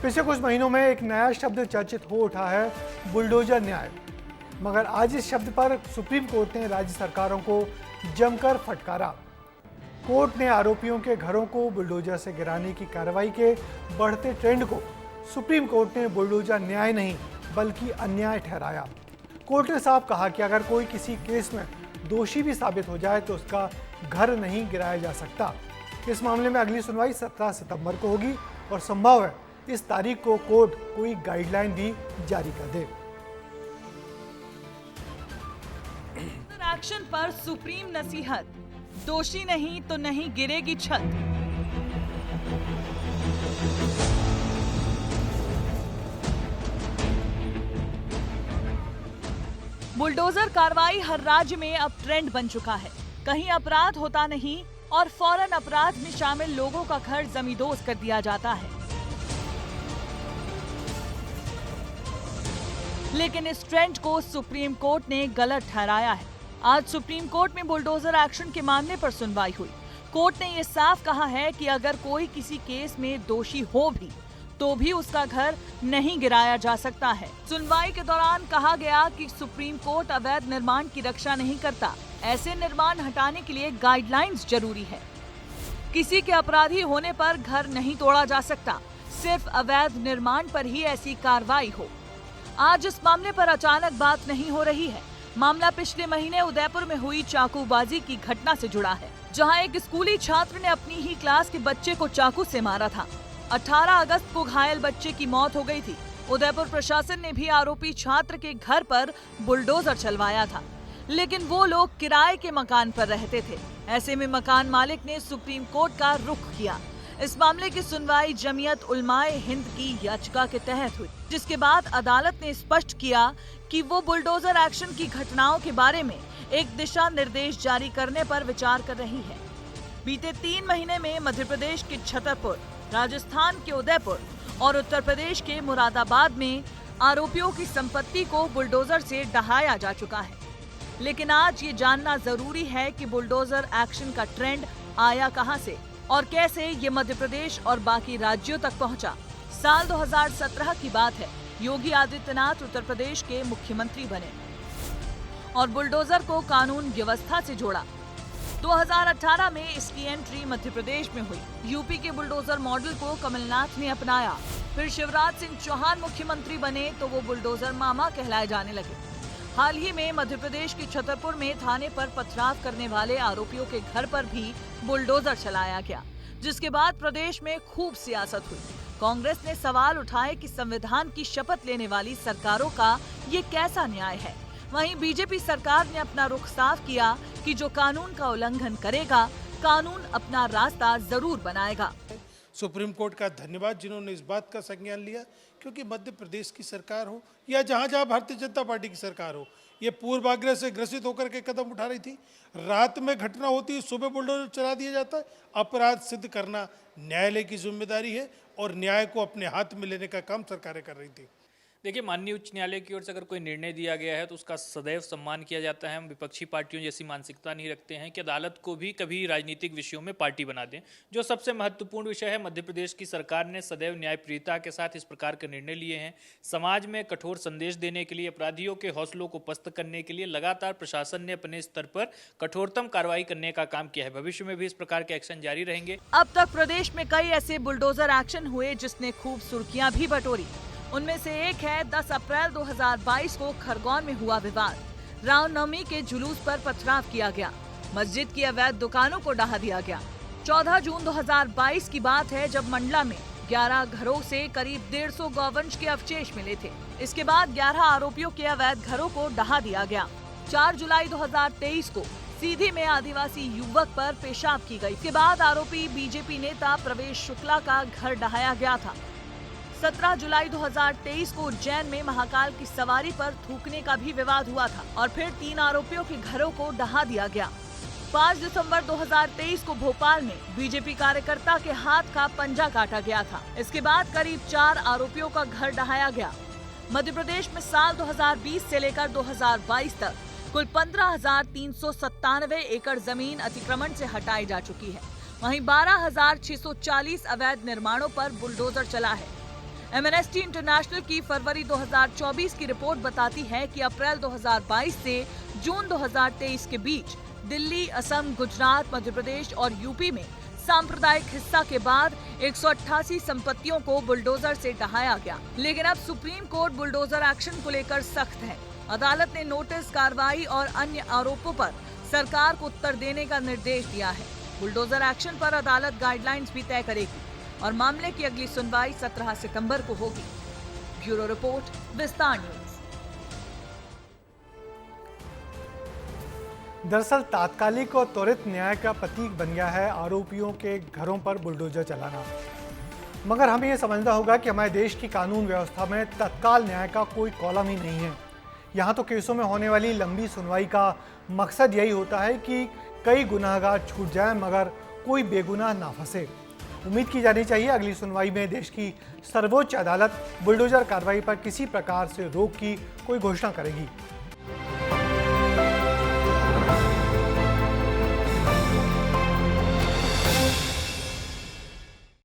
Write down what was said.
पिछले कुछ महीनों में एक नया शब्द चर्चित हो उठा है, बुलडोजर न्याय। मगर आज इस शब्द पर सुप्रीम कोर्ट ने राज्य सरकारों को जमकर फटकारा। कोर्ट ने आरोपियों के घरों को बुलडोजर से गिराने की कार्रवाई के बढ़ते ट्रेंड को सुप्रीम कोर्ट ने बुलडोजर न्याय नहीं बल्कि अन्याय ठहराया। कोर्ट ने साफ कहा कि अगर कोई किसी केस में दोषी भी साबित हो जाए तो उसका घर नहीं गिराया जा सकता। इस मामले में अगली सुनवाई 17 सितंबर को होगी और संभव है इस तारीख को कोर्ट कोई गाइडलाइन भी जारी कर दे। एक्शन पर सुप्रीम नसीहत, दोषी नहीं तो नहीं गिरेगी छत। बुलडोजर कार्रवाई हर राज्य में अब ट्रेंड बन चुका है। कहीं अपराध होता नहीं और फौरन अपराध में शामिल लोगों का घर जमींदोज कर दिया जाता है। लेकिन इस ट्रेंड को सुप्रीम कोर्ट ने गलत ठहराया है। आज सुप्रीम कोर्ट में बुलडोजर एक्शन के मामले पर सुनवाई हुई। कोर्ट ने ये साफ कहा है कि अगर कोई किसी केस में दोषी हो भी तो भी उसका घर नहीं गिराया जा सकता है। सुनवाई के दौरान कहा गया कि सुप्रीम कोर्ट अवैध निर्माण की रक्षा नहीं करता। ऐसे निर्माण हटाने के लिए गाइडलाइंस जरूरी है। किसी के अपराधी होने पर घर नहीं तोड़ा जा सकता, सिर्फ अवैध निर्माण पर ही ऐसी कार्रवाई हो। आज इस मामले पर अचानक बात नहीं हो रही है। मामला पिछले महीने उदयपुर में हुई चाकूबाजी की घटना से जुड़ा है, जहां एक स्कूली छात्र ने अपनी ही क्लास के बच्चे को चाकू से मारा था। 18 अगस्त को घायल बच्चे की मौत हो गई थी। उदयपुर प्रशासन ने भी आरोपी छात्र के घर पर बुलडोजर चलवाया था, लेकिन वो लोग किराए के मकान पर रहते थे। ऐसे में मकान मालिक ने सुप्रीम कोर्ट का रुख किया। इस मामले की सुनवाई जमीयत उलमाए हिंद की याचिका के तहत हुई, जिसके बाद अदालत ने स्पष्ट किया कि वो बुलडोजर एक्शन की घटनाओं के बारे में एक दिशा निर्देश जारी करने पर विचार कर रही है। बीते 3 महीने में मध्य प्रदेश के छतरपुर, राजस्थान के उदयपुर और उत्तर प्रदेश के मुरादाबाद में आरोपियों की संपत्ति को बुलडोजर से ढहाया जा चुका है। लेकिन आज ये जानना जरूरी है कि बुलडोजर एक्शन का ट्रेंड आया कहां से और कैसे ये मध्य प्रदेश और बाकी राज्यों तक पहुंचा। साल 2017 की बात है। योगी आदित्यनाथ उत्तर प्रदेश के मुख्यमंत्री बने और बुलडोजर को कानून व्यवस्था से जोड़ा। 2018 में इसकी एंट्री मध्य प्रदेश में हुई। यूपी के बुलडोजर मॉडल को कमलनाथ ने अपनाया। फिर शिवराज सिंह चौहान मुख्यमंत्री बने तो वो बुलडोजर मामा कहलाए जाने लगे। हाल ही में मध्य प्रदेश के छतरपुर में थाने पर पथराव करने वाले आरोपियों के घर पर भी बुलडोजर चलाया गया, जिसके बाद प्रदेश में खूब सियासत हुई। कांग्रेस ने सवाल उठाए कि संविधान की शपथ लेने वाली सरकारों का ये कैसा न्याय है। वहीं बीजेपी सरकार ने अपना रुख साफ किया कि जो कानून का उल्लंघन करेगा, कानून अपना रास्ता जरूर बनाएगा। सुप्रीम कोर्ट का धन्यवाद जिन्होंने इस बात का संज्ञान लिया, क्योंकि मध्य प्रदेश की सरकार हो या जहां जहां भारतीय जनता पार्टी की सरकार हो, ये पूर्वाग्रह से ग्रसित होकर के कदम उठा रही थी। रात में घटना होती है, सुबह बुलडोजर चला दिया जाता है। अपराध सिद्ध करना न्यायालय की जिम्मेदारी है और न्याय को अपने हाथ में लेने का काम सरकारें कर रही थी। देखिए, माननीय उच्च न्यायालय की ओर से अगर कोई निर्णय दिया गया है तो उसका सदैव सम्मान किया जाता है। हम विपक्षी पार्टियों जैसी मानसिकता नहीं रखते हैं कि अदालत को भी कभी राजनीतिक विषयों में पार्टी बना दें। जो सबसे महत्वपूर्ण विषय है, मध्य प्रदेश की सरकार ने सदैव न्यायप्रियता के साथ इस प्रकार के निर्णय लिए हैं। समाज में कठोर संदेश देने के लिए, अपराधियों के हौसलों को पस्त करने के लिए लगातार प्रशासन ने अपने स्तर पर कठोरतम कार्रवाई करने का काम किया है। भविष्य में भी इस प्रकार के एक्शन जारी रहेंगे। अब तक प्रदेश में कई ऐसे बुलडोजर एक्शन हुए जिसने खूब सुर्खियां भी बटोरी। उनमें से एक है 10 अप्रैल 2022 को खरगोन में हुआ विवाद। रामनवमी के जुलूस पर पथराव किया गया। मस्जिद की अवैध दुकानों को ढहा दिया गया। 14 जून 2022 की बात है, जब मंडला में 11 घरों से करीब 150 गौवंश के अवशेष मिले थे। इसके बाद 11 आरोपियों के अवैध घरों को ढहा दिया गया। 4 जुलाई 2023 को सीधी में आदिवासी युवक पर पेशाब की गई। इसके बाद आरोपी बीजेपी नेता प्रवेश शुक्ला का घर ढहाया गया था। 17 जुलाई 2023 को उज्जैन में महाकाल की सवारी पर थूकने का भी विवाद हुआ था और फिर 3 आरोपियों के घरों को ढहा दिया गया। 5 दिसंबर 2023 को भोपाल में बीजेपी कार्यकर्ता के हाथ का पंजा काटा गया था। इसके बाद करीब 4 आरोपियों का घर ढहाया गया। मध्य प्रदेश में साल 2020 से लेकर 2022 तक कुल 15,397 एकड़ जमीन अतिक्रमण से हटाई जा चुकी है। वहीं 12,640 अवैध निर्माणों पर बुलडोजर चला है। एमनेस्टी इंटरनेशनल की फरवरी 2024 की रिपोर्ट बताती है कि अप्रैल 2022 से जून 2023 के बीच दिल्ली, असम, गुजरात, मध्य प्रदेश और यूपी में सांप्रदायिक हिंसा के बाद 188 संपत्तियों को बुलडोजर से ढहाया गया। लेकिन अब सुप्रीम कोर्ट बुलडोजर एक्शन को लेकर सख्त है। अदालत ने नोटिस, कार्रवाई और अन्य आरोपों पर सरकार को उत्तर देने का निर्देश दिया है। बुलडोजर एक्शन पर अदालत गाइडलाइंस भी तय करेगी और मामले की अगली सुनवाई 17 सितंबर को होगी। ब्यूरो रिपोर्ट, विस्तार न्यूज। दरअसल तात्कालिक और त्वरित न्याय का प्रतीक बन गया है आरोपियों के घरों पर बुलडोजर चलाना। मगर हमें यह समझना होगा कि हमारे देश की कानून व्यवस्था में तत्काल न्याय का कोई कॉलम ही नहीं है। यहाँ तो केसों में होने वाली लंबी सुनवाई का मकसद यही होता है कि कई गुनाहगार छूट जाएं मगर कोई बेगुनाह ना फंसे। उम्मीद की जानी चाहिए अगली सुनवाई में देश की सर्वोच्च अदालत बुलडोजर कार्रवाई पर किसी प्रकार से रोक की कोई घोषणा करेगी।